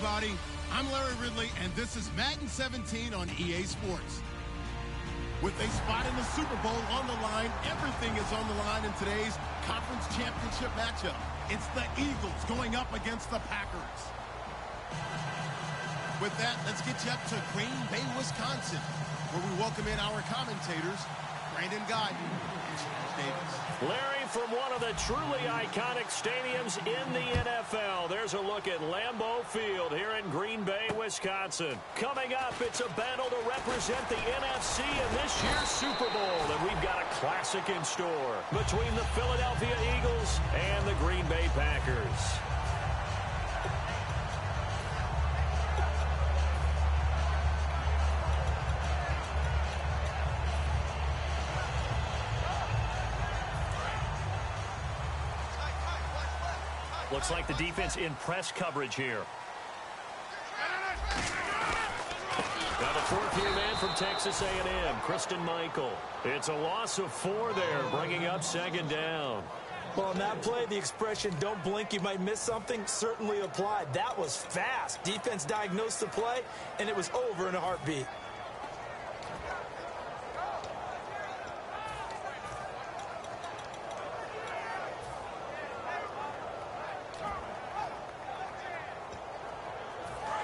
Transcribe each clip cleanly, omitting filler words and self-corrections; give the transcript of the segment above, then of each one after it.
everybody. I'm Larry Ridley, and this is Madden 17 on EA Sports. With a spot in the Super Bowl on the line, everything is on the line in today's conference championship matchup. It's the Eagles going up against the Packers. With that, let's get you up to Green Bay, Wisconsin, where we welcome in our commentators, Brandon Guyton and Charles Davis. Larry, from one of the truly iconic stadiums in the NFL, there's a look at Lambeau Field here in Green Bay, Wisconsin. Coming up, it's a battle to represent the NFC in this year's Super Bowl, and we've got a classic in store between the Philadelphia Eagles and the Green Bay Packers. Looks like the defense in press coverage here. Now the fourth-year man from Texas A&M, Christine Michael. It's a loss of 4 there, bringing up second down. Well, on that play, the expression, don't blink, you might miss something, certainly applied. That was fast. Defense diagnosed the play, and it was over in a heartbeat.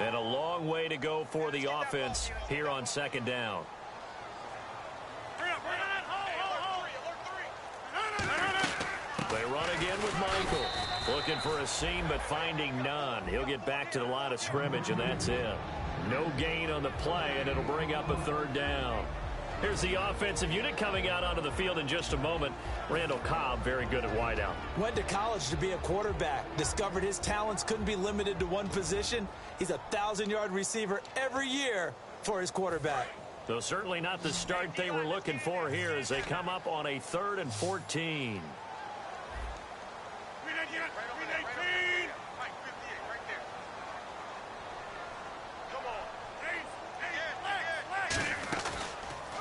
And a long way to go for the offense here on second down. They run again with Michael. Looking for a seam, but finding none. He'll get back to the line of scrimmage, and that's it. No gain on the play, and it'll bring up a third down. Here's the offensive unit coming out onto the field in just a moment. Randall Cobb, very good at wideout. Went to college to be a quarterback. Discovered his talents couldn't be limited to one position. He's a 1,000-yard receiver every year for his quarterback. Though certainly not the start they were looking for here as they come up on a 3rd and 14.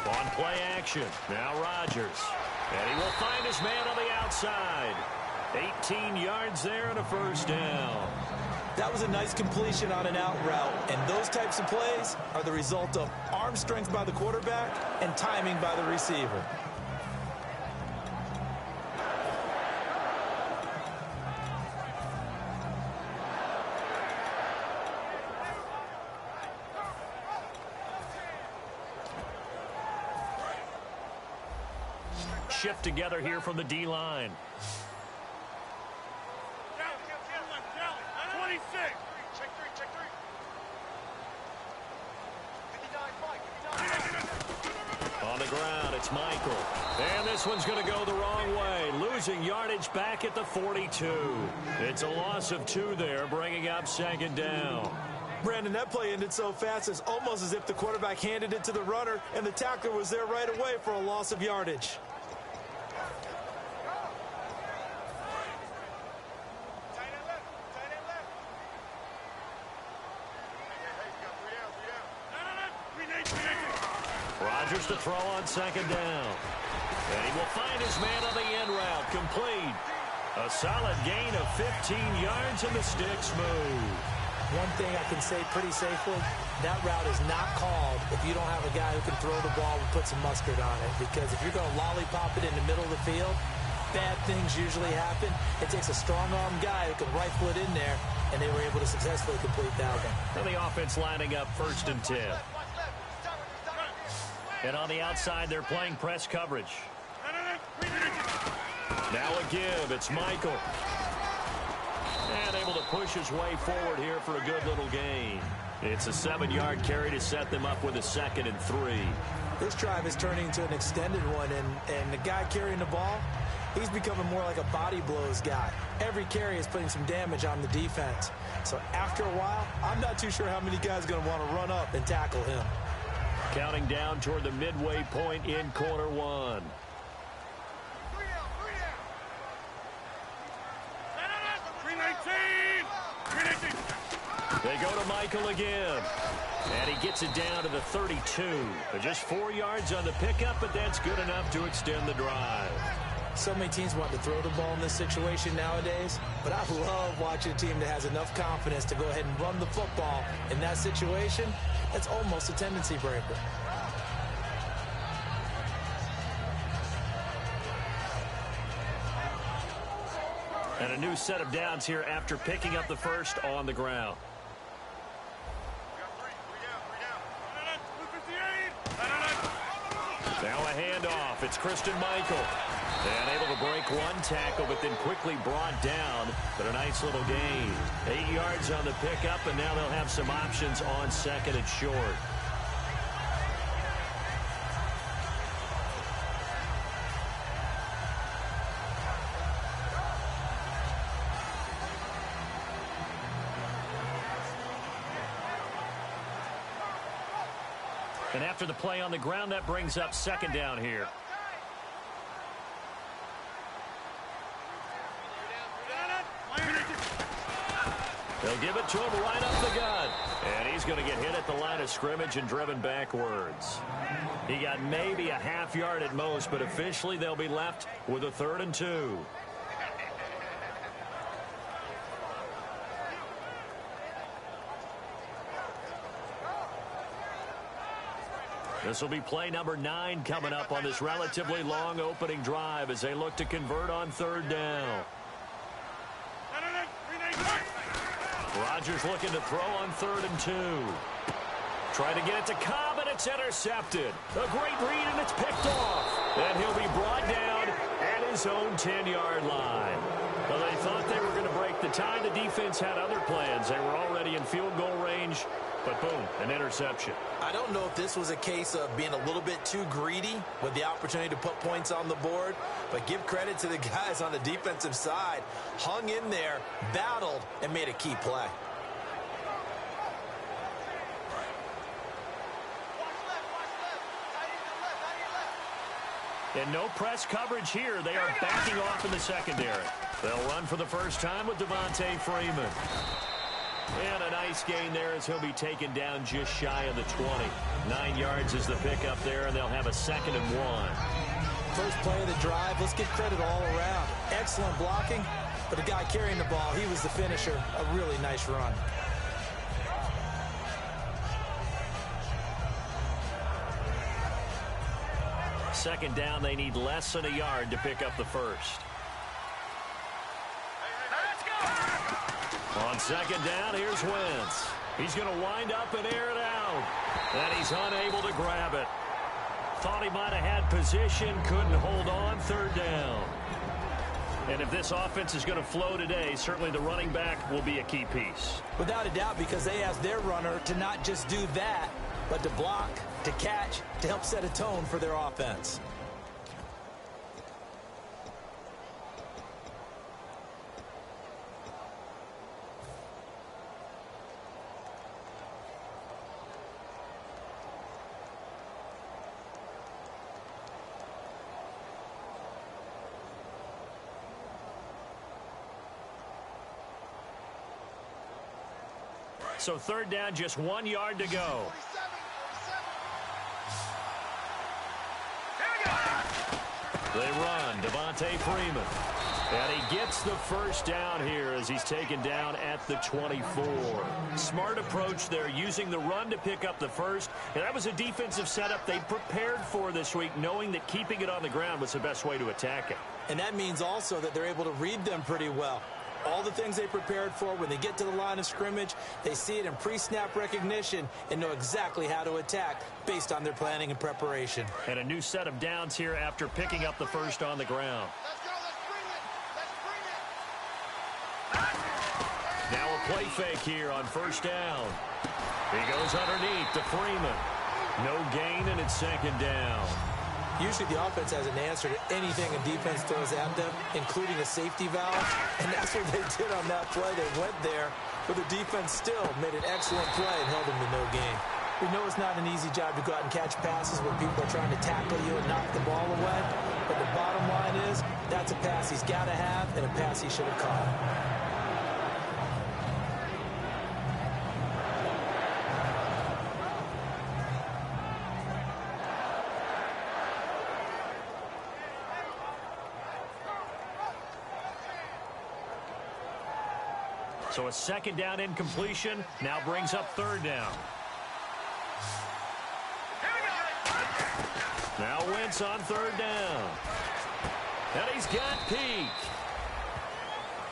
On play action. Now Rodgers. And he will find his man on the outside. 18 yards there and a first down. That was a nice completion on an out route. And those types of plays are the result of arm strength by the quarterback and timing by the receiver. Shift together here from the D-line. On the ground, it's Michael. And this one's going to go the wrong way. Losing yardage back at the 42. It's a loss of 2 there, bringing up second down. Brandon, that play ended so fast, it's almost as if the quarterback handed it to the runner, and the tackler was there right away for a loss of yardage. Rodgers to throw on second down. And he will find his man on the end route. Complete. A solid gain of 15 yards and the sticks move. One thing I can say pretty safely, that route is not called if you don't have a guy who can throw the ball and put some mustard on it. Because if you're going to lollipop it in the middle of the field, bad things usually happen. It takes a strong-arm guy who can rifle it in there, and they were able to successfully complete that one. And the offense lining up 1st and 10. And on the outside, they're playing press coverage. Now a give. It's Michael. And able to push his way forward here for a good little gain. It's a 7-yard carry to set them up with a 2nd and 3. This drive is turning into an extended one, and the guy carrying the ball, he's becoming more like a body blows guy. Every carry is putting some damage on the defense. So after a while, I'm not too sure how many guys are going to want to run up and tackle him. Counting down toward the midway point in quarter 1. They go to Michael again. And he gets it down to the 32. Just 4 yards on the pickup, but that's good enough to extend the drive. So many teams want to throw the ball in this situation nowadays, but I love watching a team that has enough confidence to go ahead and run the football. In that situation, that's almost a tendency breaker. And a new set of downs here after picking up the first on the ground. Now a handoff. It's Christian Michael. And able to break one tackle, but then quickly brought down. But a nice little gain. 8 yards on the pickup, and now they'll have some options on second and short. And after the play on the ground, that brings up second down here. They'll give it to him right up the gut. And he's going to get hit at the line of scrimmage and driven backwards. He got maybe a half yard at most, but officially they'll be left with a 3rd and 2. This will be play number 9 coming up on this relatively long opening drive as they look to convert on 3rd down. Rodgers looking to throw on 3rd and 2. Trying to get it to Cobb, and it's intercepted. A great read, and it's picked off. And he'll be brought down at his own 10-yard line. Well, they thought they were going to break the tie. The defense had other plans. They were already in field goal range. But boom, an interception. I don't know if this was a case of being a little bit too greedy with the opportunity to put points on the board, but give credit to the guys on the defensive side. Hung in there, battled, and made a key play. And no press coverage here. They are backing off in the secondary. They'll run for the first time with Devontae Freeman. And a nice gain there as he'll be taken down just shy of the 20. 9 yards is the pickup there, and they'll have a 2nd and 1. First play of the drive, let's give credit all around. Excellent blocking, but the guy carrying the ball, he was the finisher. A really nice run. Second down, they need less than a yard to pick up the first. On second down, here's Wentz. He's going to wind up and air it out. And he's unable to grab it. Thought he might have had position, couldn't hold on. 3rd down. And if this offense is going to flow today, certainly the running back will be a key piece. Without a doubt, because they asked their runner to not just do that, but to block, to catch, to help set a tone for their offense. So 3rd down, just 1 yard to go. They run. Devontae Freeman. And he gets the first down here as he's taken down at the 24. Smart approach there, using the run to pick up the first. And that was a defensive setup they prepared for this week, knowing that keeping it on the ground was the best way to attack it. And that means also that they're able to read them pretty well. All the things they prepared for, when they get to the line of scrimmage, they see it in pre-snap recognition and know exactly how to attack based on their planning and preparation. And a new set of downs here after picking up the first on the ground. Let's go, let's bring it. Now a play fake here on 1st down. He goes underneath to Freeman. No gain, and it's 2nd down. Usually the offense has an answer to anything a defense throws at them, including a safety valve, and that's what they did on that play. They went there, but the defense still made an excellent play and held them to no gain. We know it's not an easy job to go out and catch passes when people are trying to tackle you and knock the ball away, but the bottom line is that's a pass he's got to have and a pass he should have caught. So a second down incompletion now brings up third down. Now Wentz on third down. And he's got Peak.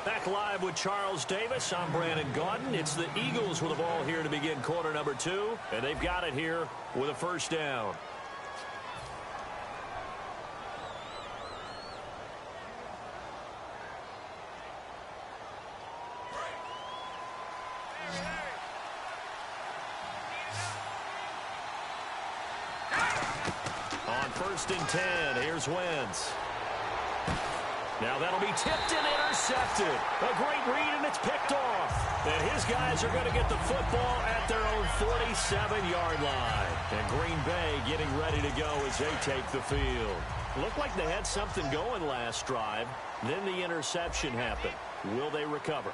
Back live with Charles Davis. I'm Brandon Gaudin. It's the Eagles with the ball here to begin quarter number 2. And they've got it here with a first down. On first and 10, here's Wentz. Now that'll be tipped and intercepted. A great read, and it's picked off. And his guys are going to get the football at their own 47-yard line. And Green Bay getting ready to go as they take the field. Looked like they had something going last drive. Then the interception happened. Will they recover?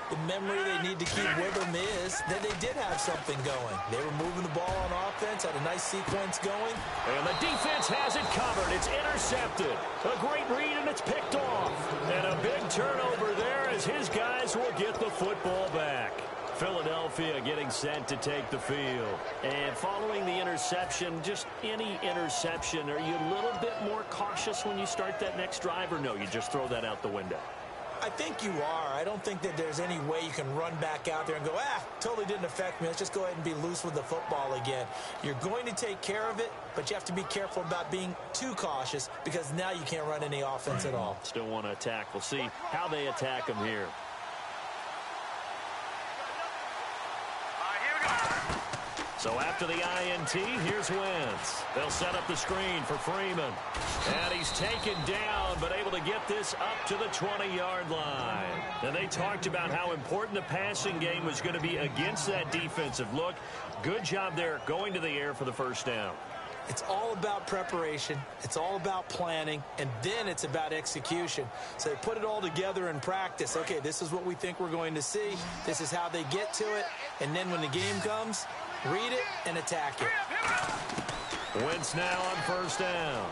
The memory they need to keep with them is that they did have something going. They were moving the ball on offense, had a nice sequence going. And the defense has it covered. It's intercepted. A great read, and it's picked off. And a big turnover there as his guys will get the football back. Philadelphia getting set to take the field. And following the interception, just any interception, are you a little bit more cautious when you start that next drive, or no, you just throw that out the window? I think you are. I don't think that there's any way you can run back out there and go, totally didn't affect me. Let's just go ahead and be loose with the football again. You're going to take care of it, but you have to be careful about being too cautious because now you can't run any offense at all. Still want to attack. We'll see how they attack them here. So after the INT, here's Wentz. They'll set up the screen for Freeman. And he's taken down, but able to get this up to the 20-yard line. And they talked about how important the passing game was going to be against that defensive look. Good job there going to the air for the first down. It's all about preparation. It's all about planning. And then it's about execution. So they put it all together in practice. Okay, this is what we think we're going to see. This is how they get to it. And then when the game comes, read it and attack it. Wentz now on first down.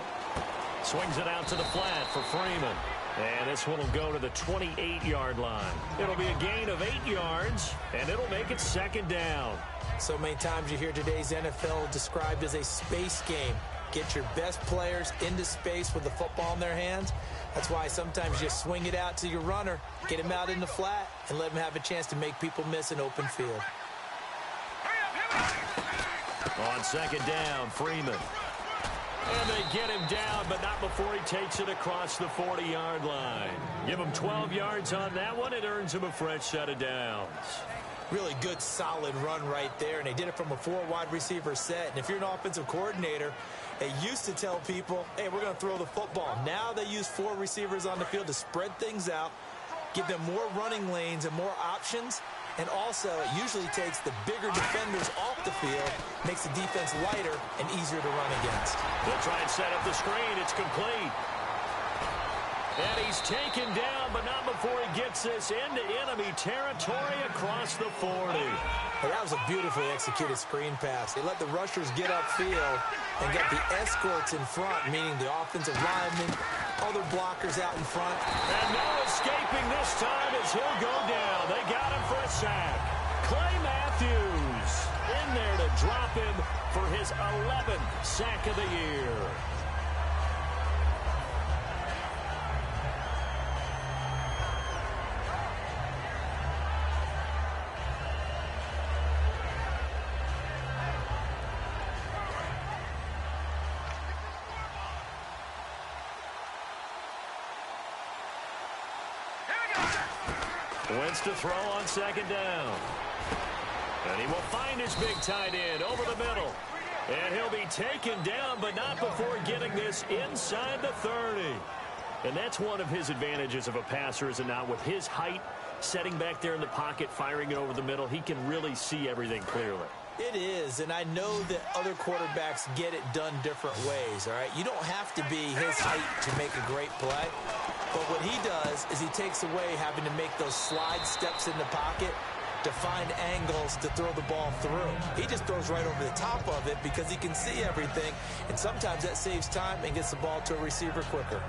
Swings it out to the flat for Freeman. And this one will go to the 28-yard line. It'll be a gain of 8 yards, and it'll make it second down. So many times you hear today's NFL described as a space game. Get your best players into space with the football in their hands. That's why sometimes you swing it out to your runner, get him out in the flat, and let him have a chance to make people miss an open field. On second down, Freeman. And they get him down, but not before he takes it across the 40-yard line. Give him 12 yards on that one. It earns him a fresh set of downs. Really good, solid run right there, and they did it from a 4 wide receiver set. And if you're an offensive coordinator, they used to tell people, hey, we're going to throw the football. Now they use 4 receivers on the field to spread things out, give them more running lanes and more options. And also, it usually takes the bigger defenders off the field, makes the defense lighter and easier to run against. They'll try and set up the screen. It's complete. And he's taken down, but not before he gets this into enemy territory across the 40. Well, that was a beautifully executed screen pass. They let the rushers get upfield and got the escorts in front, meaning the offensive linemen, other blockers out in front. And no escaping this time as he'll go down. They got him for a sack. Clay Matthews in there to drop him for his 11th sack of the year. Wentz to throw on second down. And he will find his big tight end over the middle. And he'll be taken down, but not before getting this inside the 30. And that's one of his advantages of a passer, is it not? With his height, setting back there in the pocket, firing it over the middle, he can really see everything clearly. It is, and I know that other quarterbacks get it done different ways, all right? You don't have to be his height to make a great play. But what he does is he takes away having to make those slide steps in the pocket to find angles to throw the ball through. He just throws right over the top of it because he can see everything, and sometimes that saves time and gets the ball to a receiver quicker.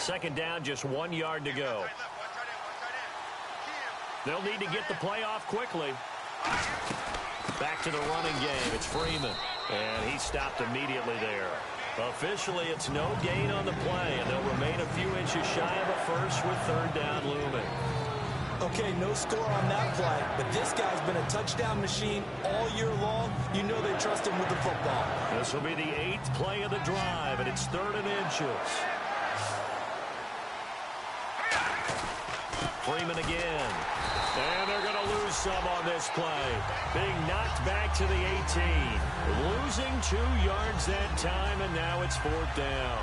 Second down, just 1 yard to go. They'll need to get the play off quickly. Back to the running game. It's Freeman. And he stopped immediately there. Officially, it's no gain on the play, and they'll remain a few inches shy of a first with third down looming. Okay, no score on that play, but this guy's been a touchdown machine all year long. You know they trust him with the football. This will be the 8th play of the drive, and it's 3rd and inches. Freeman again. And they're going to lose some on this play. Being knocked back to the 18. Losing 2 yards that time, and now it's 4th down.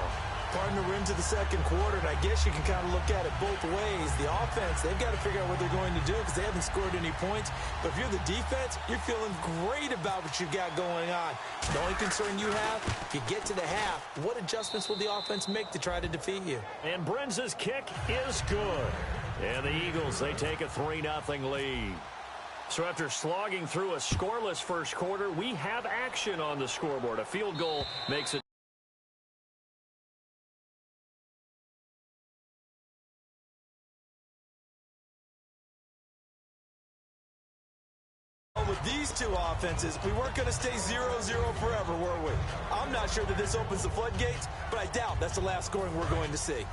Partner, we're into the second quarter, and I guess you can kind of look at it both ways. The offense, they've got to figure out what they're going to do because they haven't scored any points. But if you're the defense, you're feeling great about what you've got going on. The only concern you have, if you get to the half, what adjustments will the offense make to try to defeat you? And Brenza's kick is good. And the Eagles, they take a 3-0 lead. So after slogging through a scoreless first quarter, we have action on the scoreboard. A field goal makes it. With these two offenses, we weren't going to stay 0-0 forever, were we? I'm not sure that this opens the floodgates, but I doubt that's the last scoring we're going to see.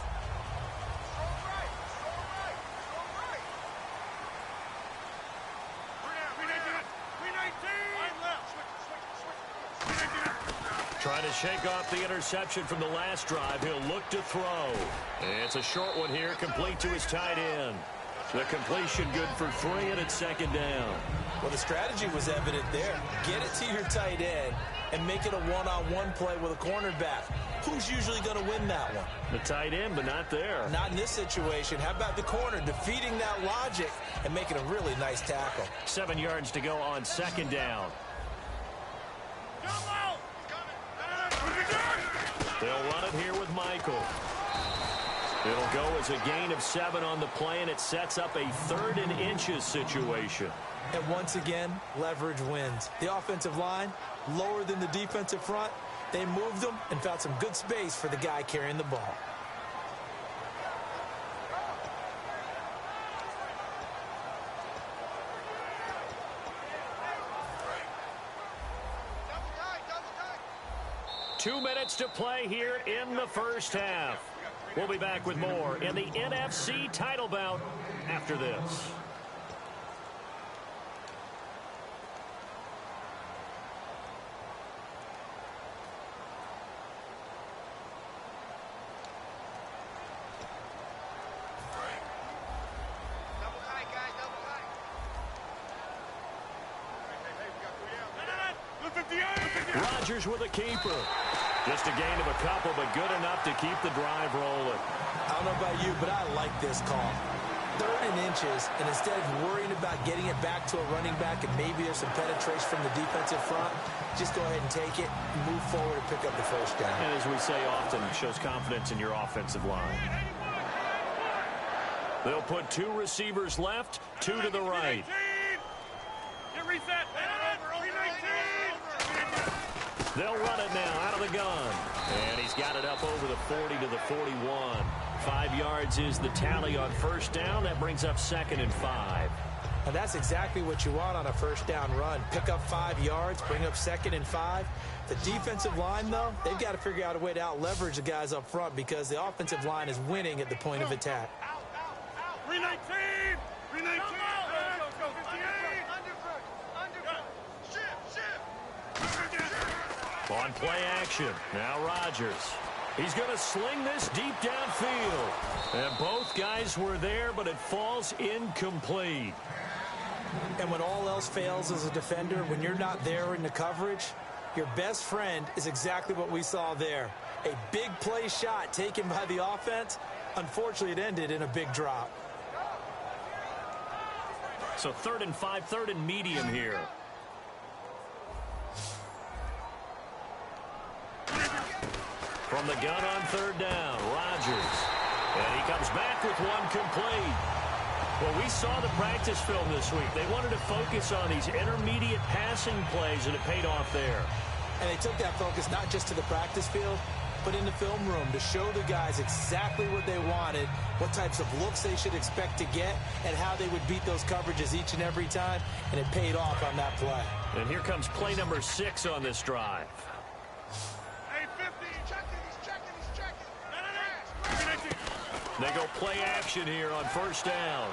Trying to shake off the interception from the last drive. He'll look to throw. It's a short one here, complete to his tight end. The completion good for 3, and it's 2nd down. Well, the strategy was evident there. Get it to your tight end and make it a one-on-one play with a cornerback. Who's usually going to win that one? The tight end, but not there. Not in this situation. How about the corner defeating that logic and making a really nice tackle? 7 yards to go on 2nd down. They'll run it here with Michael. It'll go as a gain of 7 on the play, and it sets up a 3rd and inches situation. And once again, leverage wins. The offensive line, lower than the defensive front. They moved them and found some good space for the guy carrying the ball. Two minutes to play here in the first half. We'll be back with more in the NFC title bout after this. Rodgers with a keeper. Just a gain of a couple, but good enough to keep the drive rolling. I don't know about you, but I like this call. 3rd and inches, and instead of worrying about getting it back to a running back and maybe there's some penetration from the defensive front, just go ahead and take it, move forward, and pick up the first down. And as we say often, it shows confidence in your offensive line. They'll put 2 receivers left, 2 to the right. Get reset. They'll run it now out of the gun. And he's got it up over the 40 to the 41. 5 yards is the tally on first down. That brings up 2nd and 5. And that's exactly what you want on a first down run. Pick up 5 yards, bring up 2nd and 5. The defensive line, though, they've got to figure out a way to out-leverage the guys up front because the offensive line is winning at the point of attack. 319! 319! Go, 58! On play action, now Rodgers. He's going to sling this deep downfield. And both guys were there, but it falls incomplete. And when all else fails as a defender, when you're not there in the coverage, your best friend is exactly what we saw there. A big play shot taken by the offense. Unfortunately, it ended in a big drop. So 3rd and 5, 3rd and medium here. From the gun on 3rd down, Rodgers. And he comes back with one complete. Well, we saw the practice film this week. They wanted to focus on these intermediate passing plays, and it paid off there. And they took that focus not just to the practice field, put in the film room to show the guys exactly what they wanted, what types of looks they should expect to get, and how they would beat those coverages each and every time, and it paid off on that play. And here comes play number 6 on this drive. Hey, 50. He's checking. They go play action here on first down.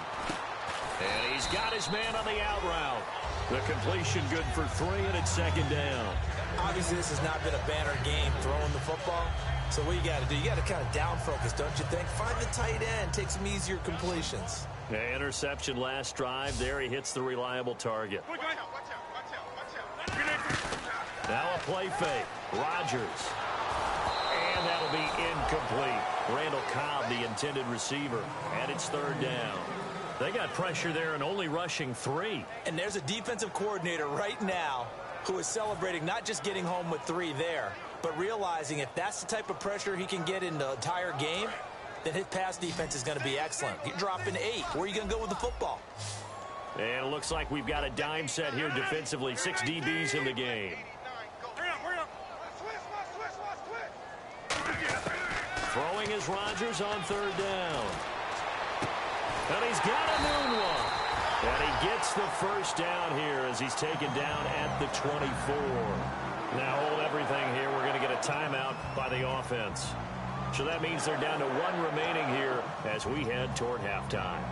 And he's got his man on the out route. The completion good for 3, and it's second down. Obviously, this has not been a banner game throwing the football. So what you got to do, you got to kind of down focus, don't you think? Find the tight end, take some easier completions. Yeah, interception last drive. There he hits the reliable target. Watch out. Now a play fake. Rodgers. And that'll be incomplete. Randall Cobb, the intended receiver. And it's third down. They got pressure there and only rushing 3. And there's a defensive coordinator right now who is celebrating not just getting home with 3 there, but realizing if that's the type of pressure he can get in the entire game, then his pass defense is going to be excellent. You're dropping 8. Where are you going to go with the football? And it looks like we've got a dime set here defensively. 6 DBs in the game. Hurry up. Throwing is Rodgers on third down. And he's got a noon one. And he gets the first down here as he's taken down at the 24. Now hold everything here. We're going to get a timeout by the offense. So that means they're down to 1 remaining here as we head toward halftime.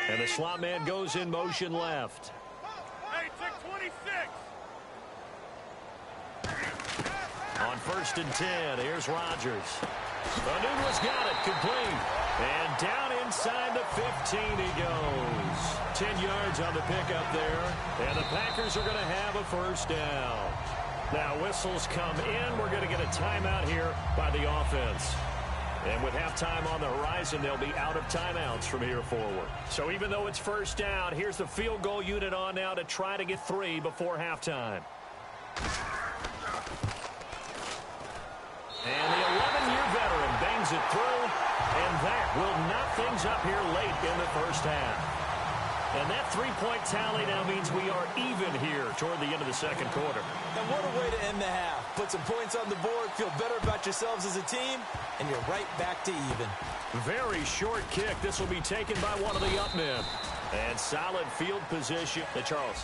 And the slot man goes in motion left. Hey, take 26. On first and 10, here's Rodgers. Anuno's got it, complete. And down inside the 15 he goes. 10 yards on the pickup there. And the Packers are going to have a first down. Now whistles come in. We're going to get a timeout here by the offense. And with halftime on the horizon, they'll be out of timeouts from here forward. So even though it's first down, here's the field goal unit on now to try to get 3 before halftime. And the 11-year veteran bangs it through, and that will knock things up here late in the first half. And that 3-point tally now means we are even here toward the end of the second quarter. And what a way to end the half. Put some points on the board, feel better about yourselves as a team, and you're right back to even. Very short kick. This will be taken by one of the up men. And solid field position. Charles.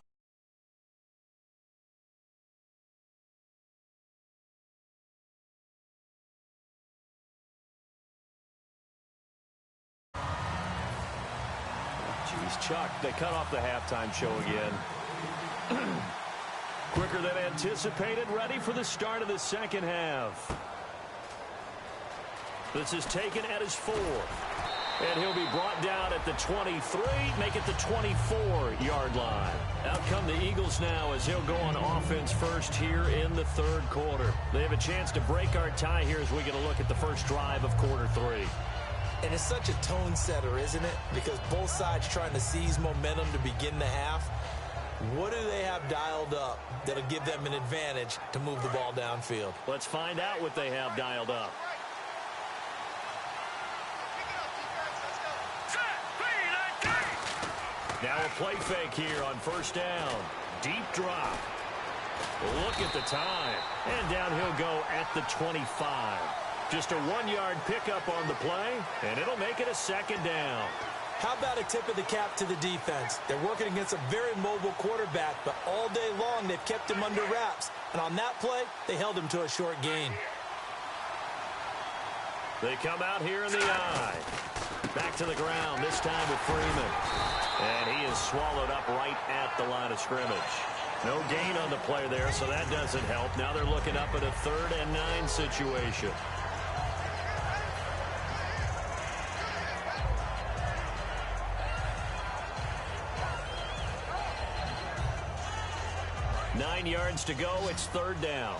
Chuck, they cut off the halftime show again. Quicker than anticipated, ready for the start of the second half. This is taken at his 4. And he'll be brought down at the 23, make it the 24-yard line. Out come the Eagles now as he'll go on offense first here in the third quarter. They have a chance to break our tie here as we get a look at the first drive of quarter 3. And it's such a tone setter, isn't it? Because both sides trying to seize momentum to begin the half. What do they have dialed up that'll give them an advantage to move the ball downfield? Let's find out what they have dialed up. Now a play fake here on first down. Deep drop. Look at the time. And down he'll go at the 25. Just a 1-yard pickup on the play, and it'll make it a second down. How about a tip of the cap to the defense? They're working against a very mobile quarterback, but all day long they've kept him under wraps. And on that play, they held him to a short gain. They come out here in the eye. Back to the ground, this time with Freeman. And he is swallowed up right at the line of scrimmage. No gain on the play there, so that doesn't help. Now they're looking up at a 3rd and 9 situation. Nine yards to go. It's third down.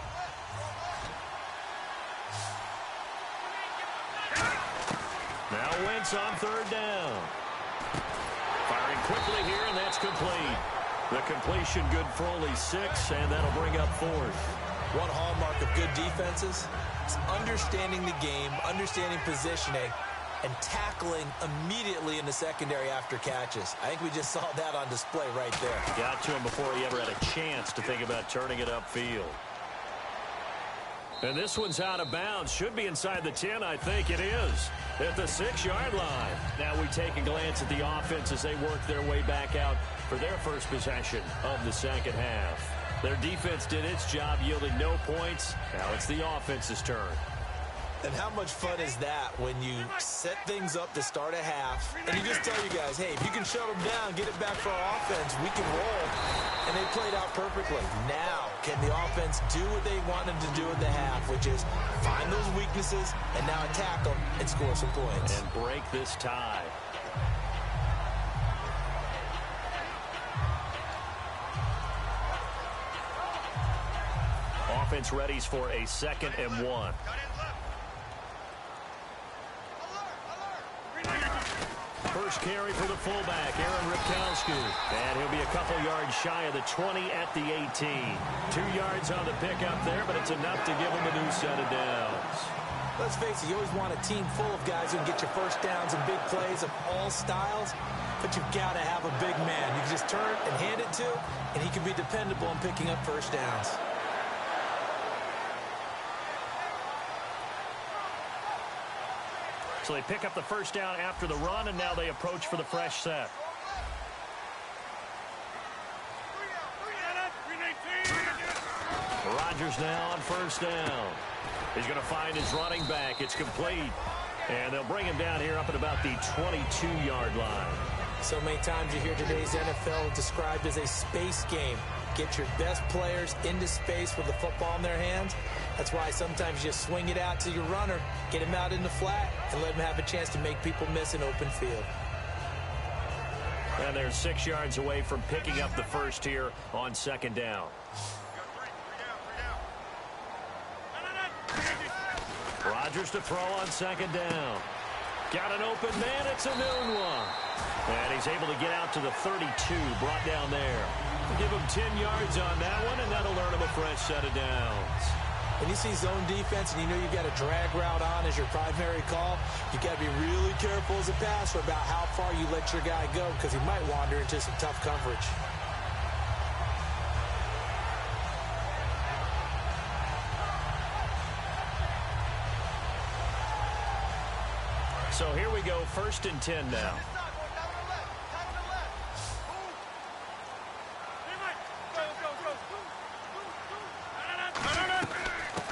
Now Wentz on third down. Firing quickly here, and that's complete. The completion good for only 6, and that'll bring up 4th. One hallmark of good defenses is understanding the game, understanding positioning, and tackling immediately in the secondary after catches. I think we just saw that on display right there. Got to him before he ever had a chance to think about turning it upfield. And this one's out of bounds. Should be inside the 10, I think it is. At the 6-yard line. Now we take a glance at the offense as they work their way back out for their first possession of the second half. Their defense did its job, yielding no points. Now it's the offense's turn. And how much fun is that when you set things up to start a half, and you just tell you guys, hey, if you can shut them down, get it back for our offense, we can roll. And they played out perfectly. Now, can the offense do what they wanted to do at the half, which is find those weaknesses and now attack them and score some points. And break this tie. Offense readies for a 2nd and 1. First carry for the fullback, Aaron Ripkowski. And he'll be a couple yards shy of the 20 at the 18. 2 yards on the pickup there, but it's enough to give him a new set of downs. Let's face it, you always want a team full of guys who can get you first downs and big plays of all styles, but you've got to have a big man you can just turn and hand it to, and he can be dependable in picking up first downs. So they pick up the first down after the run, and now they approach for the fresh set. Rodgers now on first down. He's going to find his running back. It's complete. And they'll bring him down here up at about the 22-yard line. So many times you hear today's NFL described as a space game. Get your best players into space with the football in their hands. That's why sometimes you swing it out to your runner, get him out in the flat, and let him have a chance to make people miss an open field. And they're 6 yards away from picking up the first here on 2nd down. Rodgers to throw on 2nd down. Got an open man. It's a noon one. And he's able to get out to the 32, brought down there. Give him 10 yards on that one, and that'll earn him a fresh set of downs. When you see zone defense and you know you've got a drag route on as your primary call, you've got to be really careful as a passer about how far you let your guy go because he might wander into some tough coverage. So here we go, 1st and 10 now.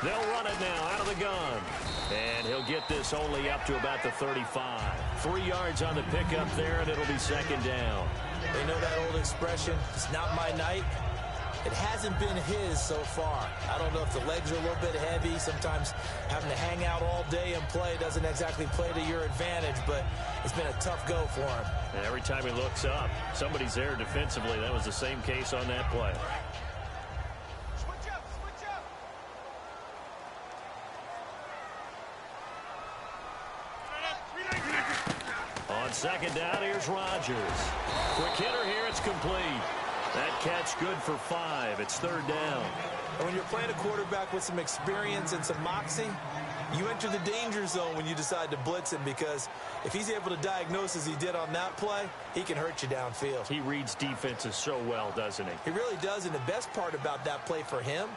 They'll run it now out of the gun. And he'll get this only up to about the 35. 3 yards on the pickup there, and it'll be 2nd down. They know that old expression, it's not my night. It hasn't been his so far. I don't know if the legs are a little bit heavy. Sometimes having to hang out all day and play doesn't exactly play to your advantage, but it's been a tough go for him. And every time he looks up, somebody's there defensively. That was the same case on that play. On 2nd down, here's Rodgers. Quick hitter here, it's complete. That catch good for 5. It's 3rd down. And when you're playing a quarterback with some experience and some moxie, you enter the danger zone when you decide to blitz him because if he's able to diagnose as he did on that play, he can hurt you downfield. He reads defenses so well, doesn't he? He really does, and the best part about that play for him,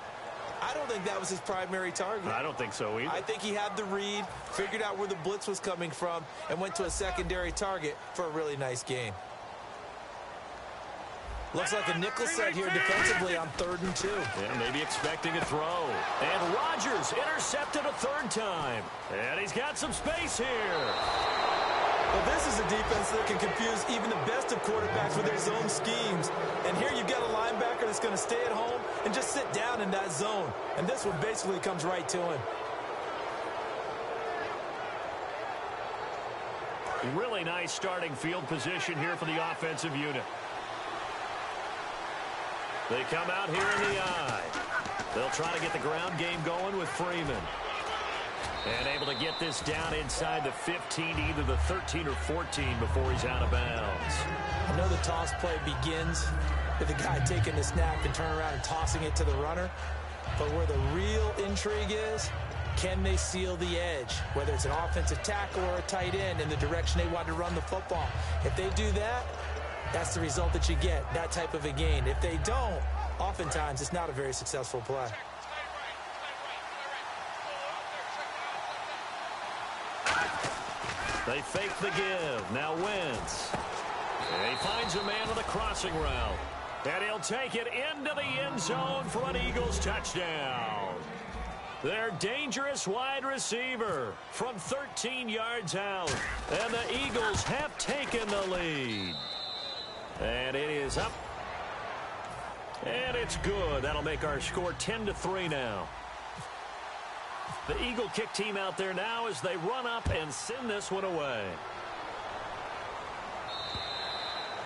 I don't think that was his primary target. I don't think so either. I think he had the read, figured out where the blitz was coming from, and went to a secondary target for a really nice game. Looks like a nickel set here defensively on 3rd and 2. Yeah, maybe expecting a throw. And Rodgers intercepted a 3rd time. And he's got some space here. Well, this is a defense that can confuse even the best of quarterbacks with their zone schemes. And here you've got a linebacker that's going to stay at home and just sit down in that zone. And this one basically comes right to him. Really nice starting field position here for the offensive unit. They come out here in the eye. They'll try to get the ground game going with Freeman. And able to get this down inside the 15, either the 13 or 14 before he's out of bounds. I know the toss play begins with the guy taking the snap and turning around and tossing it to the runner. But where the real intrigue is, can they seal the edge, whether it's an offensive tackle or a tight end in the direction they want to run the football? If they do that, that's the result that you get, that type of a gain. If they don't, oftentimes it's not a very successful play. They fake the give. Now Wentz. And he finds a man on the crossing route. And he'll take it into the end zone for an Eagles touchdown. Their dangerous wide receiver from 13 yards out. And the Eagles have taken the lead. And it is up. And it's good. That'll make our score 10-3 now. The Eagle kick team out there now as they run up and send this one away.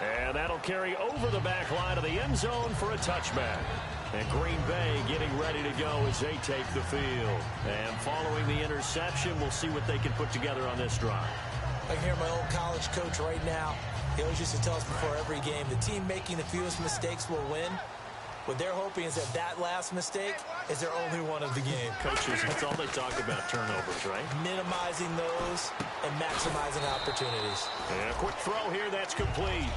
And that'll carry over the back line of the end zone for a touchback. And Green Bay getting ready to go as they take the field. And following the interception, we'll see what they can put together on this drive. I can hear my old college coach right now. He always used to tell us before every game, the team making the fewest mistakes will win. What they're hoping is that that last mistake is their only one of the game. Coaches, that's all they talk about, turnovers, right? Minimizing those and maximizing opportunities. And a quick throw here, that's complete.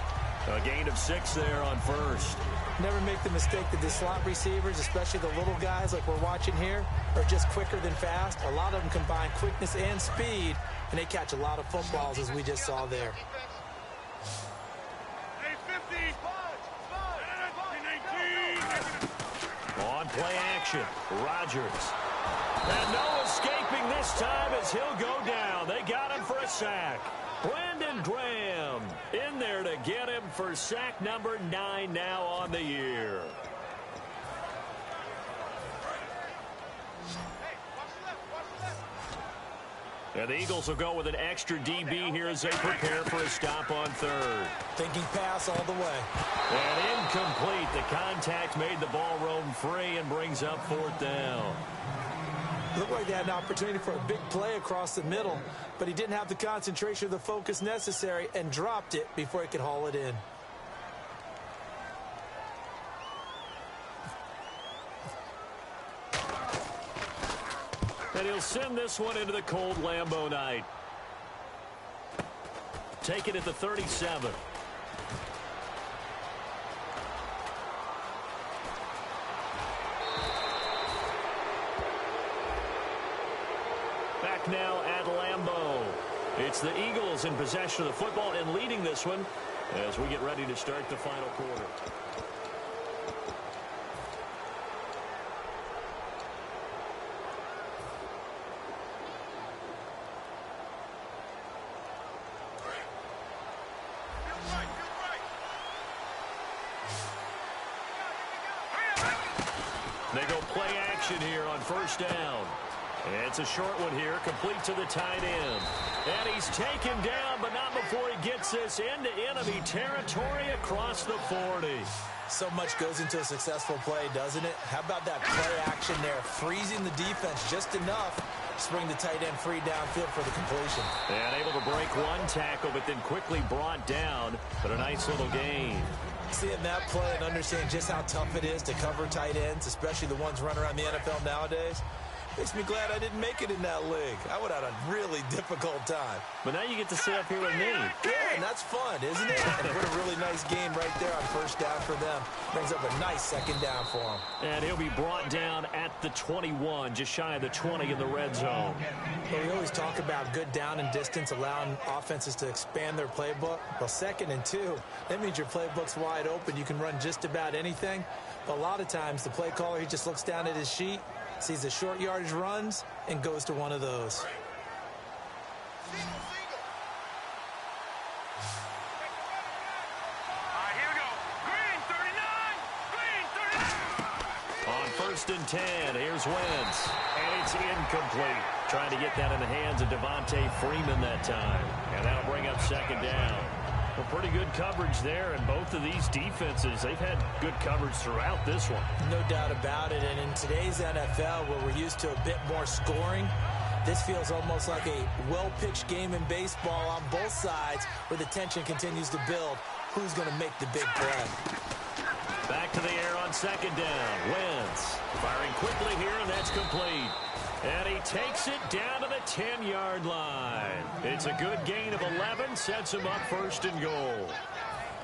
A gain of 6 there on first. Never make the mistake that the slot receivers, especially the little guys like we're watching here, are just quicker than fast. A lot of them combine quickness and speed, and they catch a lot of footballs, as we just saw there. On play action, Rodgers. And no escaping this time as he'll go down. They got him for a sack. Brandon Graham in there to get him for sack number 9 now on the year. And the Eagles will go with an extra DB here as they prepare for a stop on third. Thinking pass all the way. And incomplete. The contact made the ball roam free and brings up 4th down. Looked like they had an opportunity for a big play across the middle, but he didn't have the concentration or the focus necessary and dropped it before he could haul it in. And he'll send this one into the cold Lambeau night. Take it at the 37. Back now at Lambeau. It's the Eagles in possession of the football and leading this one as we get ready to start the final quarter. They go play action here on first down. And it's a short one here, complete to the tight end. And he's taken down, but not before he gets this into enemy territory across the 40. So much goes into a successful play, doesn't it? How about that play action there, freezing the defense just enough to bring the tight end free downfield for the completion. And able to break one tackle, but then quickly brought down, but a nice little gain. Seeing that play and understanding just how tough it is to cover tight ends, especially the ones running around the NFL nowadays, makes me glad I didn't make it in that league. I would have had a really difficult time. But now you get to sit up here with me. Yeah, and that's fun, isn't it? And what a really nice game right there on first down for them. Brings up a nice second down for them. And he'll be brought down at the 21, just shy of the 20 in the red zone. Well, we always talk about good down and distance, allowing offenses to expand their playbook. Well, 2nd and 2, that means your playbook's wide open. You can run just about anything. But a lot of times, the play caller, he just looks down at his sheet, sees the short yardage runs, and goes to one of those. Here we go. Green 39. Green 39. On 1st and 10, here's Wentz. And it's incomplete. Trying to get that in the hands of Devontae Freeman that time. And that'll bring up 2nd down. Well, pretty good coverage there, and both of these defenses, they've had good coverage throughout this one. No doubt about it, and in today's NFL, where we're used to a bit more scoring, this feels almost like a well-pitched game in baseball on both sides, where the tension continues to build. Who's going to make the big play? Back to the air on second down. Wentz firing quickly here, and that's complete. And he takes it down to the 10-yard line. It's a good gain of 11, sets him up first and goal.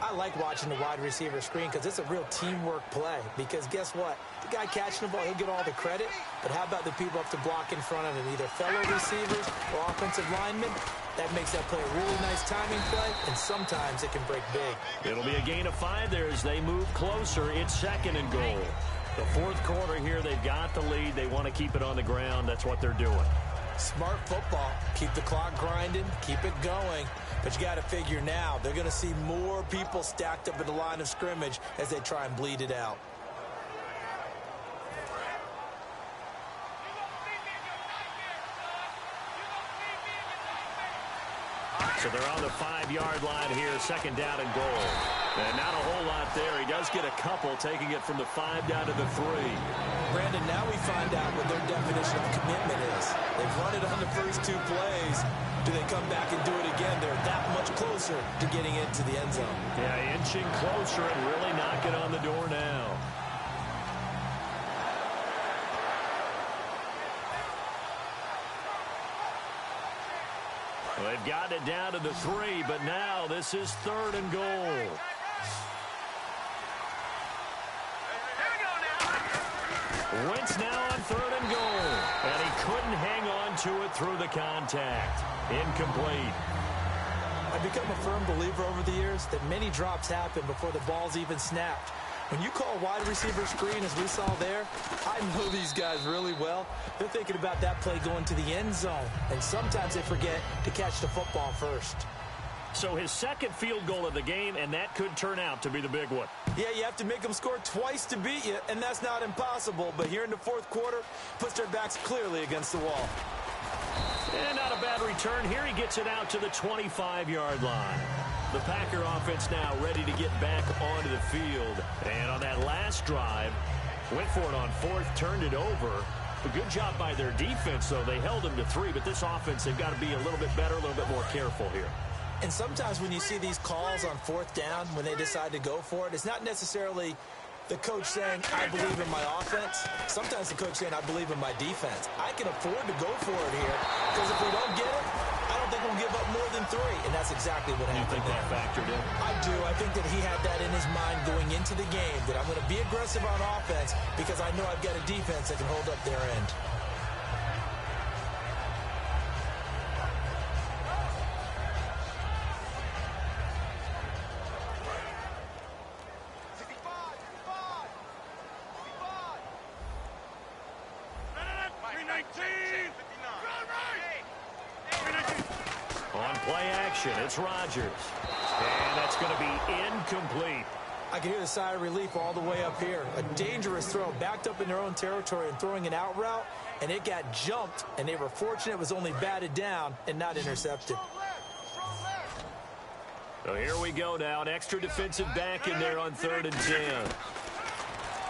I like watching the wide receiver screen because it's a real teamwork play. Because guess what? The guy catching the ball, he'll get all the credit. But how about the people up to block in front of him, either fellow receivers or offensive linemen? That makes that play a really nice timing play, and sometimes it can break big. It'll be a gain of 5 there as they move closer. It's second and goal. The fourth quarter here, they've got the lead. They want to keep it on the ground. That's what they're doing. Smart football. Keep the clock grinding. Keep it going. But you got to figure now, they're going to see more people stacked up at the line of scrimmage as they try and bleed it out. So they're on the 5-yard line here, second down and goal. And not a whole lot there. He does get a couple, taking it from the 5 down to the 3. Brandon, now we find out what their definition of commitment is. They've run it on the first 2 plays. Do they come back and do it again? They're that much closer to getting into the end zone. Yeah, inching closer and really knocking on the door now. Well, they've got it down to the 3, but now this is third and goal. Wentz now on third and goal. And he couldn't hang on to it through the contact. Incomplete. I've become a firm believer over the years that many drops happen before the ball's even snapped. When you call a wide receiver screen, as we saw there, I know these guys really well. They're thinking about that play going to the end zone. And sometimes they forget to catch the football first. So his second field goal of the game, and that could turn out to be the big one. Yeah, you have to make them score twice to beat you, and that's not impossible. But here in the fourth quarter, puts their backs clearly against the wall. And not a bad return. Here he gets it out to the 25-yard line. The Packer offense now ready to get back onto the field. And on that last drive, went for it on fourth, turned it over. A good job by their defense, though. They held them to 3, but this offense, they've got to be a little bit better, a little bit more careful here. And sometimes when you see these calls on fourth down, when they decide to go for it, it's not necessarily the coach saying, I believe in my offense. Sometimes the coach saying, I believe in my defense. I can afford to go for it here because if we don't get it, I don't think we'll give up more than 3. And that's exactly what happened. You think that factored in? I do. I think that he had that in his mind going into the game, that I'm going to be aggressive on offense because I know I've got a defense that can hold up their end. On play action, it's Rodgers. And that's going to be incomplete. I can hear the sigh of relief all the way up here. A dangerous throw, backed up in their own territory and throwing an out route, and it got jumped, and they were fortunate it was only batted down and not intercepted. So here we go now, an extra defensive back in there on 3rd and 10.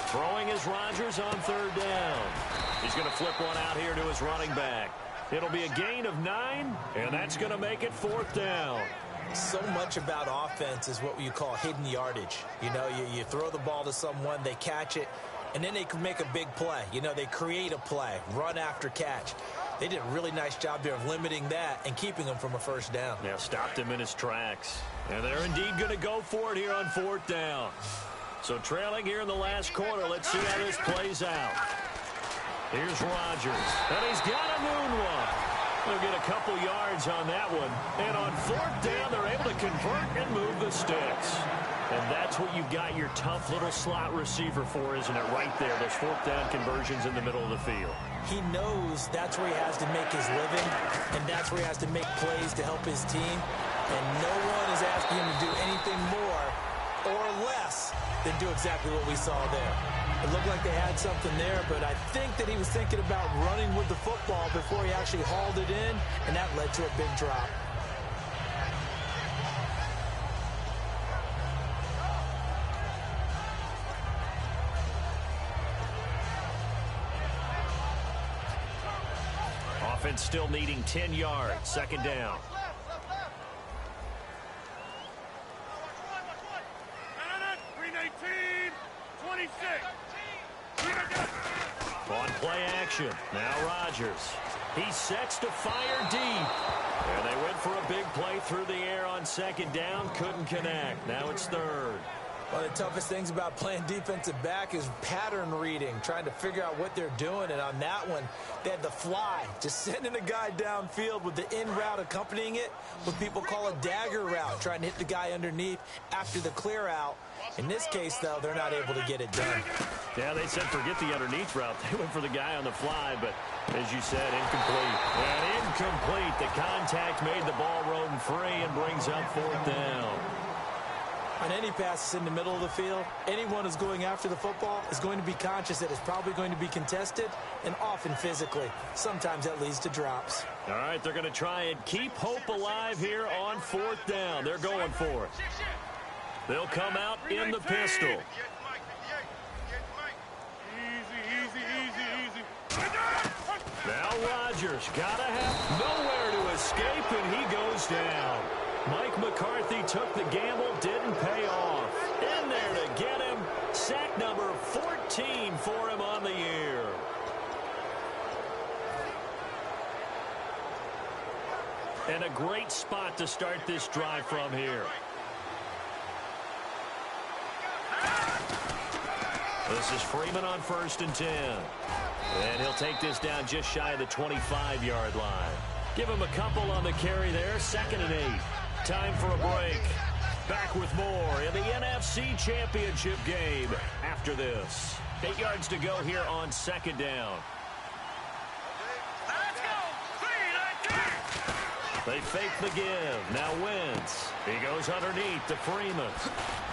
Throwing is Rodgers on 3rd down. He's going to flip one out here to his running back. It'll be a gain of 9, and that's going to make it 4th down. So much about offense is what you call hidden yardage. You know, you throw the ball to someone, they catch it, and then they can make a big play. You know, they create a play, run after catch. They did a really nice job there of limiting that and keeping him from a first down. Yeah, stopped him in his tracks. And they're indeed going to go for it here on 4th down. So trailing here in the last quarter, let's see how this plays out. Here's Rodgers, and he's got a moonwalk. They'll get a couple yards on that one. And on 4th down, they're able to convert and move the sticks. And that's what you've got your tough little slot receiver for, isn't it? Right there, those 4th down conversions in the middle of the field. He knows that's where he has to make his living, and that's where he has to make plays to help his team. And no one is asking him to do anything more or less than do exactly what we saw there. It looked like they had something there, but I think that he was thinking about running with the football before he actually hauled it in, and that led to a big drop. Offense still needing 10 yards, 2nd down. play action. Now Rodgers. He sets to fire deep. And they went for a big play through the air on second down. Couldn't connect. Now it's third. One of the toughest things about playing defensive back is pattern reading, trying to figure out what they're doing. And on that one, they had the fly, just sending a guy downfield with the in route accompanying it, what people call a dagger route, trying to hit the guy underneath after the clear out. In this case, though, they're not able to get it done. Yeah, they said forget the underneath route. They went for the guy on the fly, but as you said, incomplete. And incomplete. The contact made the ball rodent free and brings up fourth down. On any passes in the middle of the field, anyone who's going after the football is going to be conscious that it's probably going to be contested, and often physically. Sometimes that leads to drops. All right, they're going to try and keep hope alive here on fourth down. They're going for it. They'll come out in the pistol. Now Rodgers got to have nowhere to escape, and he goes down. Mike McCarthy took the gamble, didn't pay off. In there to get him. Sack number 14 for him on the year. And a great spot to start this drive from here. This is Freeman on 1st and 10. And he'll take this down just shy of the 25-yard line. Give him a couple on the carry there. 2nd and 8. Time for a break. Back with more in the NFC Championship game after this. 8 yards to go here on 2nd down. Let's go. 3, 2. They fake the give. Now Wentz. He goes underneath to Freeman.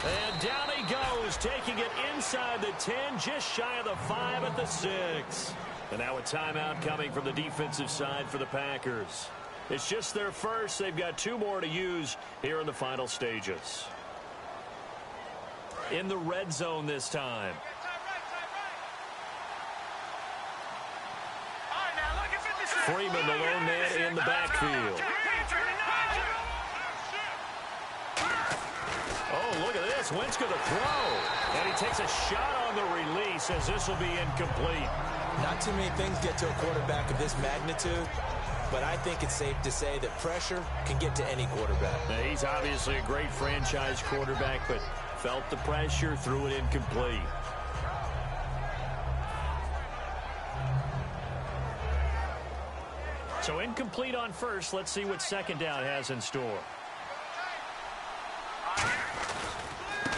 And down he goes, taking it inside the 10, just shy of the 5 at the 6. And now a timeout coming from the defensive side for the Packers. It's just their first. They've got 2 more to use here in the final stages. In the red zone this time. Freeman, the lone man in the backfield. Oh, look at this. Wentz going to throw. And he takes a shot on the release as this will be incomplete. Not too many things get to a quarterback of this magnitude, but I think it's safe to say that pressure can get to any quarterback. Now, he's obviously a great franchise quarterback, but felt the pressure, threw it incomplete. So incomplete on first. Let's see what 2nd down has in store.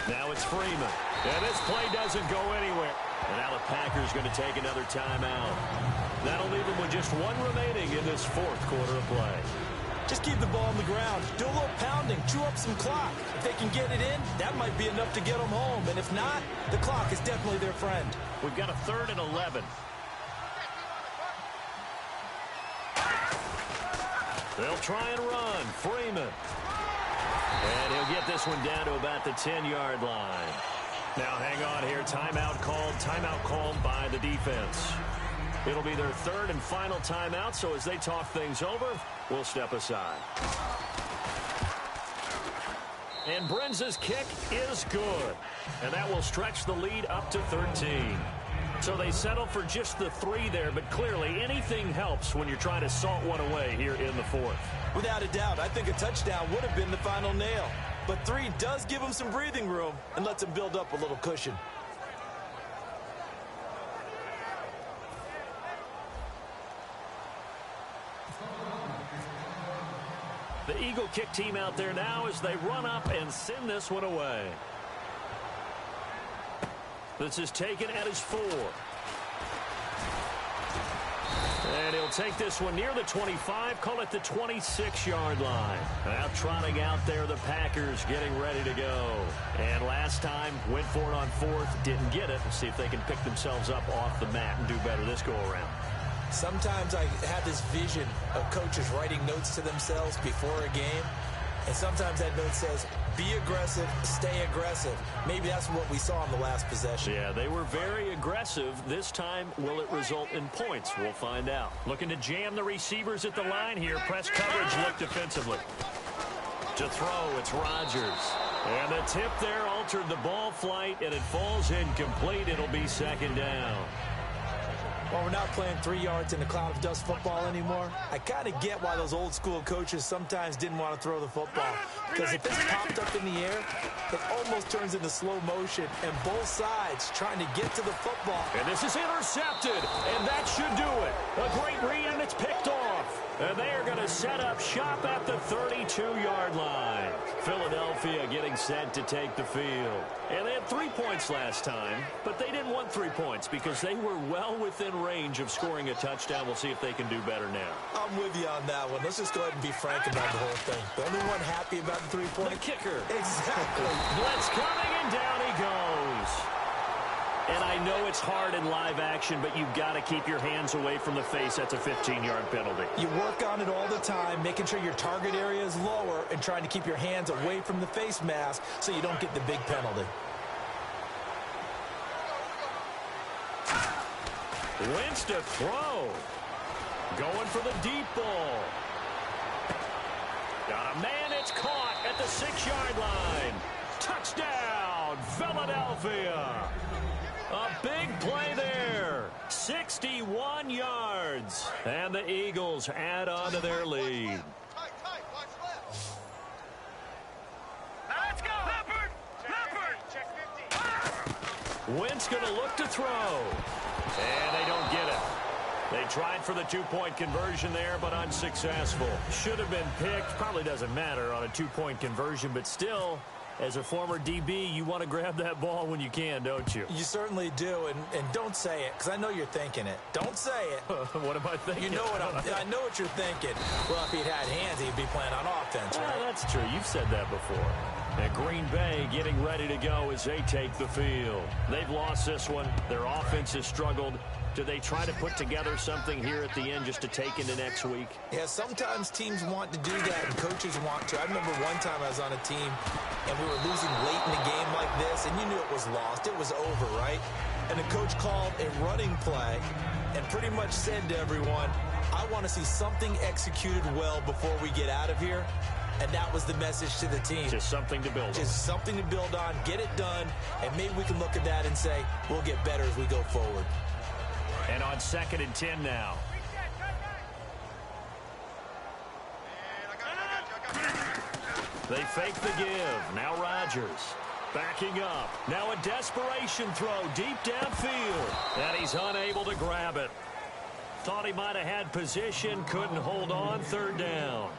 Now it's Freeman. And this play doesn't go anywhere. And now the Packers going to take another timeout. That'll leave them with just 1 remaining in this 4th quarter of play. Just keep the ball on the ground. Do a little pounding. Chew up some clock. If they can get it in, that might be enough to get them home. And if not, the clock is definitely their friend. We've got a 3rd and 11. They'll try and run. Freeman. And he'll get this one down to about the 10-yard line. Now hang on here. Timeout called by the defense. It'll be their 3rd and final timeout, so as they talk things over, we'll step aside. And Brenz's kick is good. And that will stretch the lead up to 13. So they settle for just the 3 there, but clearly anything helps when you're trying to salt one away here in the 4th. Without a doubt, I think a touchdown would have been the final nail. But 3 does give them some breathing room and lets them build up a little cushion. The Eagle kick team out there now as they run up and send this one away. This is taken at his 4. And he'll take this one near the 25, call it the 26-yard line. Now trotting out there, the Packers getting ready to go. And last time, went for it on 4th, didn't get it. Let's see if they can pick themselves up off the mat and do better this go-around. Sometimes I have this vision of coaches writing notes to themselves before a game. And sometimes that note says, be aggressive, stay aggressive. Maybe that's what we saw in the last possession. Yeah, they were very aggressive. This time, will it result in points? We'll find out. Looking to jam the receivers at the line here. Press coverage look defensively. To throw, it's Rodgers. And the tip there altered the ball flight, and it falls incomplete. It'll be 2nd down. Well, we're not playing 3 yards in a cloud of dust football anymore. I kind of get why those old school coaches sometimes didn't want to throw the football. Because if it's popped up in the air, it almost turns into slow motion, and both sides trying to get to the football. And this is intercepted, and that should do it. A great read, and it's picked off. And they are going to set up shop at the 32-yard line. Philadelphia getting set to take the field. And they had 3 points last time, but they didn't want 3 points because they were well within range of scoring a touchdown. We'll see if they can do better now. I'm with you on that one. Let's just go ahead and be frank about the whole thing. The only one happy about the 3-point. The kicker. Exactly. Blitz coming, and down he goes. And I know it's hard in live action, but you've got to keep your hands away from the face. That's a 15-yard penalty. You work on it all the time, making sure your target area is lower and trying to keep your hands away from the face mask so you don't get the big penalty. Wentz to throw. Going for the deep ball. Got a man, it's caught at the 6-yard line. Touchdown, Philadelphia. A big play there. 61 yards. And the Eagles add on to their lead. Let's go, Leopard! Leopard! Wentz going to look to throw. And they don't get it. They tried for the 2-point conversion there, but unsuccessful. Should have been picked. Probably doesn't matter on a 2-point conversion, but still, as a former DB, you want to grab that ball when you can, don't you? You certainly do, and don't say it, because I know you're thinking it. Don't say it. What am I thinking? You know what I know what you're thinking. Well, if he'd had hands, he'd be playing on offense, right? That's true. You've said that before. And Green Bay getting ready to go as they take the field. They've lost this one. Their offense has struggled. Do they try to put together something here at the end just to take into next week? Yeah, sometimes teams want to do that and coaches want to. I remember one time I was on a team and we were losing late in a game like this, and you knew it was lost. It was over, right? And the coach called a running play and pretty much said to everyone, I want to see something executed well before we get out of here. And that was the message to the team. Just something to build on. Just something to build on, get it done, and maybe we can look at that and say, we'll get better as we go forward. And on 2nd and 10 now. They fake the give. Now Rodgers backing up. Now a desperation throw deep downfield. And he's unable to grab it. Thought he might have had position. Couldn't hold on. 3rd down.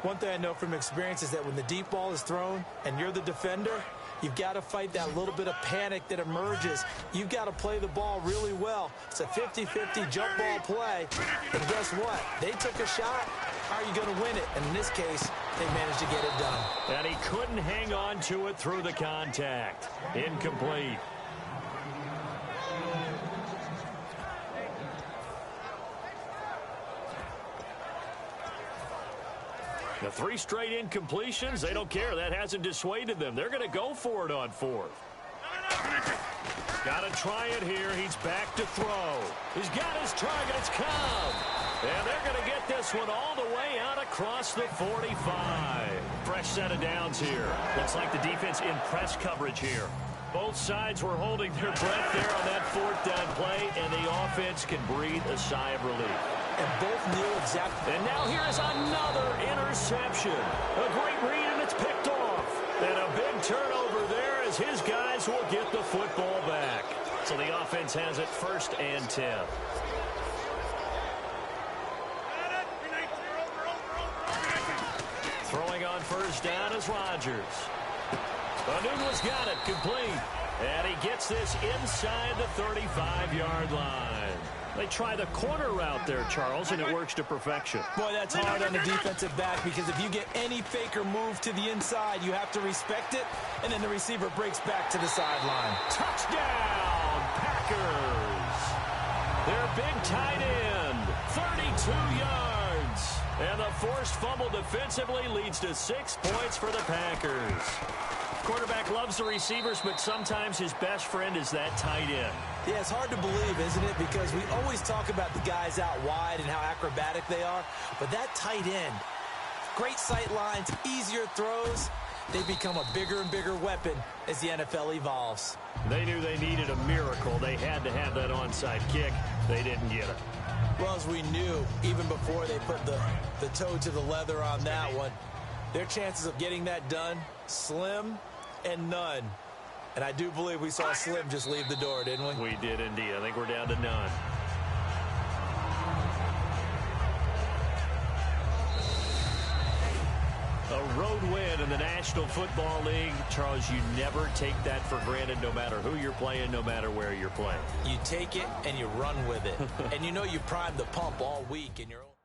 One thing I know from experience is that when the deep ball is thrown and you're the defender, you've got to fight that little bit of panic that emerges. You've got to play the ball really well. It's a 50-50 jump ball play. And guess what? They took a shot. How are you going to win it? And in this case, they managed to get it done. And he couldn't hang on to it through the contact. Incomplete. The 3 straight incompletions, they don't care. That hasn't dissuaded them. They're going to go for it on 4th. Got to try it here. He's back to throw. He's got his target. It's Cobb. And they're going to get this one all the way out across the 45. Fresh set of downs here. Looks like the defense in press coverage here. Both sides were holding their breath there on that 4th down play, and the offense can breathe a sigh of relief. And both knew exactly. And now here is another interception. A great read, and it's picked off. And a big turnover there as his guys will get the football back. So the offense has it 1st and 10. Throwing on 1st down is Rodgers. Anunwa's got it, complete. And he gets this inside the 35-yard line. They try the corner route there, Charles, and it works to perfection. Boy, that's hard on the defensive back because if you get any fake or move to the inside, you have to respect it, and then the receiver breaks back to the sideline. Touchdown, Packers. Their big tight end, 32 yards. And the forced fumble defensively leads to 6 points for the Packers. Quarterback loves the receivers, but sometimes his best friend is that tight end. Yeah, it's hard to believe, isn't it? Because we always talk about the guys out wide and how acrobatic they are. But that tight end, great sight lines, easier throws. they become a bigger and bigger weapon as the NFL evolves. They knew they needed a miracle. They had to have that onside kick. They didn't get it. Well, as we knew, even before they put the toe to the leather on that one, their chances of getting that done, slim and none. And I do believe we saw Slim just leave the door, didn't we? We did indeed. I think we're down to none. A road win in the National Football League. Charles, you never take that for granted, no matter who you're playing, no matter where you're playing. You take it and you run with it. And you know you primed the pump all week in your own.